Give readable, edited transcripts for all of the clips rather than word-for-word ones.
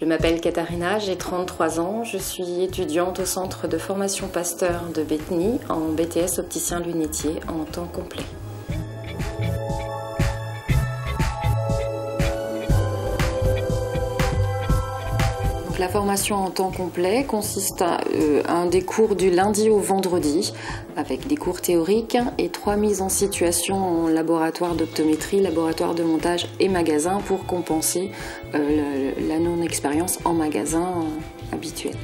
Je m'appelle Katharina, j'ai 33 ans, je suis étudiante au centre de formation Pasteur de Bétheny en BTS opticien lunetier en temps complet. La formation en temps complet consiste à des cours du lundi au vendredi avec des cours théoriques et 3 mises en situation en laboratoire d'optométrie, laboratoire de montage et magasin pour compenser la non-expérience en magasin habituelle.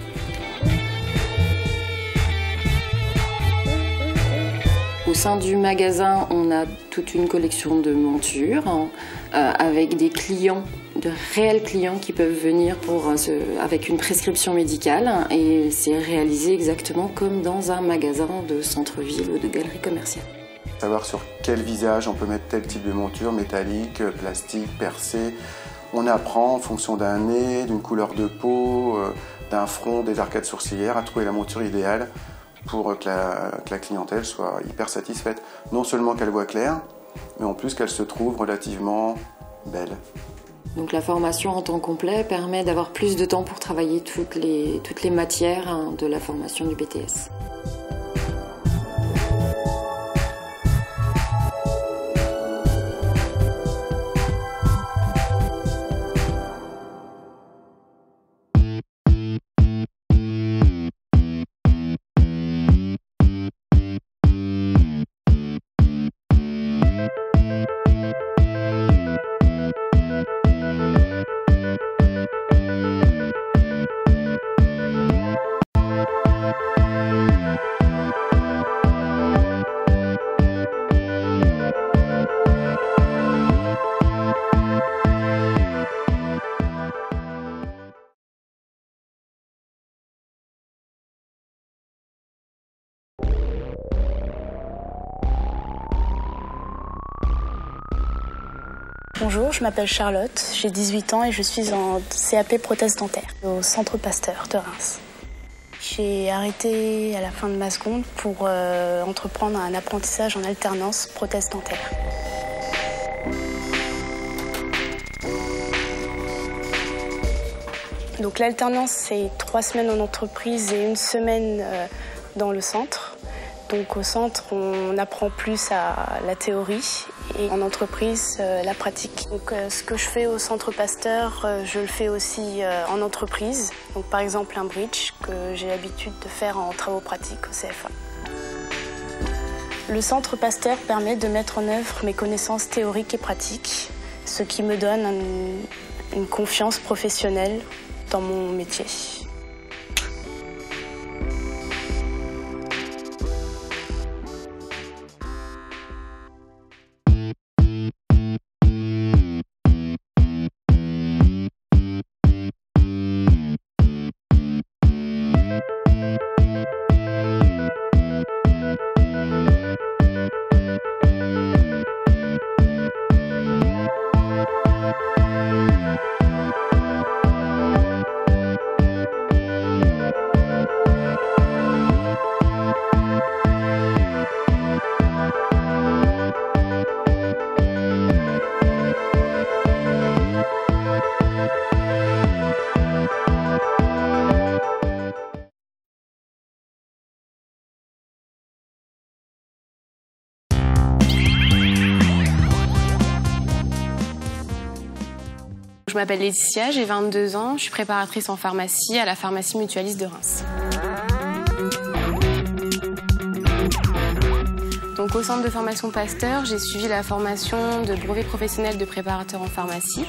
Au sein du magasin, on a toute une collection de montures avec des clients, de réels clients qui peuvent venir avec une prescription médicale et c'est réalisé exactement comme dans un magasin de centre-ville ou de galerie commerciale. Savoir sur quel visage on peut mettre tel type de monture, métallique, plastique, percé. On apprend en fonction d'un nez, d'une couleur de peau, d'un front, des arcades sourcilières à trouver la monture idéale pour que la clientèle soit hyper satisfaite. Non seulement qu'elle voit clair, mais en plus qu'elle se trouve relativement belle. Donc la formation en temps complet permet d'avoir plus de temps pour travailler toutes les matières de la formation du BTS. Bonjour, je m'appelle Charlotte, j'ai 18 ans et je suis en CAP prothèse dentaire au centre Pasteur de Reims. J'ai arrêté à la fin de ma seconde pour entreprendre un apprentissage en alternance prothèse dentaire. Donc l'alternance, c'est 3 semaines en entreprise et 1 semaine dans le centre. Donc au centre, on apprend plus à la théorie et en entreprise, la pratique. Donc ce que je fais au centre Pasteur, je le fais aussi en entreprise. Donc par exemple un bridge que j'ai l'habitude de faire en travaux pratiques au CFA. Le centre Pasteur permet de mettre en œuvre mes connaissances théoriques et pratiques, ce qui me donne une confiance professionnelle dans mon métier. Je m'appelle Laetitia, j'ai 22 ans, je suis préparatrice en pharmacie à la pharmacie mutualiste de Reims. Donc au centre de formation Pasteur, j'ai suivi la formation de brevet professionnel de préparateur en pharmacie.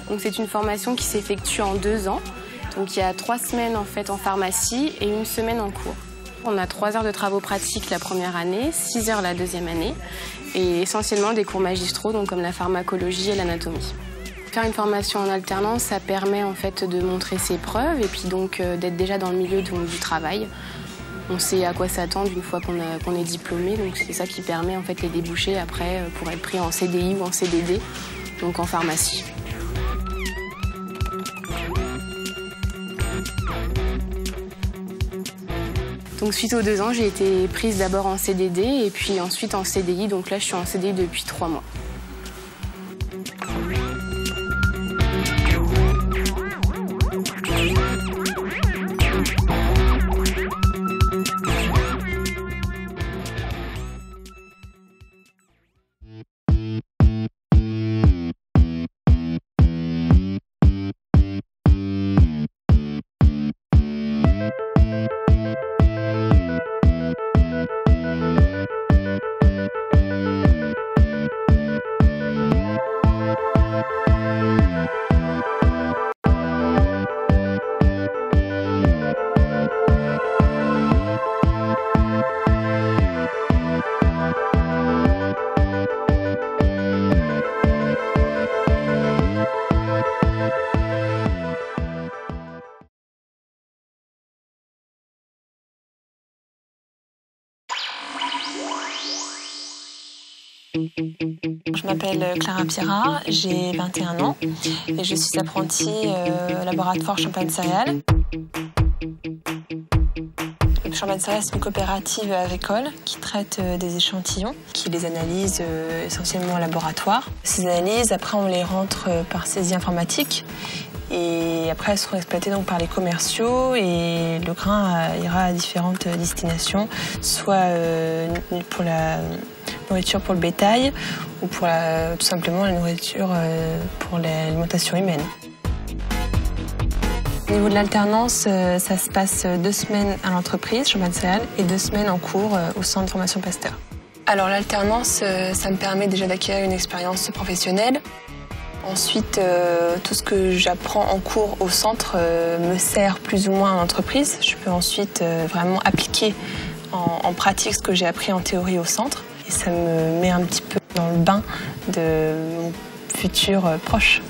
Donc c'est une formation qui s'effectue en 2 ans. Donc il y a 3 semaines en fait en pharmacie et 1 semaine en cours. On a 3 heures de travaux pratiques la première année, 6 heures la deuxième année et essentiellement des cours magistraux donc comme la pharmacologie et l'anatomie. Faire une formation en alternance, ça permet en fait de montrer ses preuves et puis donc d'être déjà dans le milieu du travail. On sait à quoi s'attendre une fois qu'on est diplômé, donc c'est ça qui permet en fait les débouchés après pour être pris en CDI ou en CDD, donc en pharmacie. Donc suite aux 2 ans, j'ai été prise d'abord en CDD et puis ensuite en CDI, donc là je suis en CDI depuis 3 mois. Je m'appelle Clara Pierrat, j'ai 21 ans et je suis apprentie au laboratoire Champagne Céréales. Champagne Céréales, c'est une coopérative agricole qui traite des échantillons, qui les analyse essentiellement au laboratoire. Ces analyses, après, on les rentre par saisie informatique. Et après, elles seront exploitées donc par les commerciaux et le grain ira à différentes destinations, soit pour la nourriture pour le bétail ou pour tout simplement la nourriture pour l'alimentation humaine. Au niveau de l'alternance, ça se passe 2 semaines à l'entreprise, Champagne Céréales, et 2 semaines en cours au centre de formation Pasteur. Alors l'alternance, ça me permet déjà d'acquérir une expérience professionnelle. Ensuite, tout ce que j'apprends en cours au centre me sert plus ou moins en entreprise. Je peux ensuite vraiment appliquer en pratique ce que j'ai appris en théorie au centre. Et ça me met un petit peu dans le bain de mon futur proche.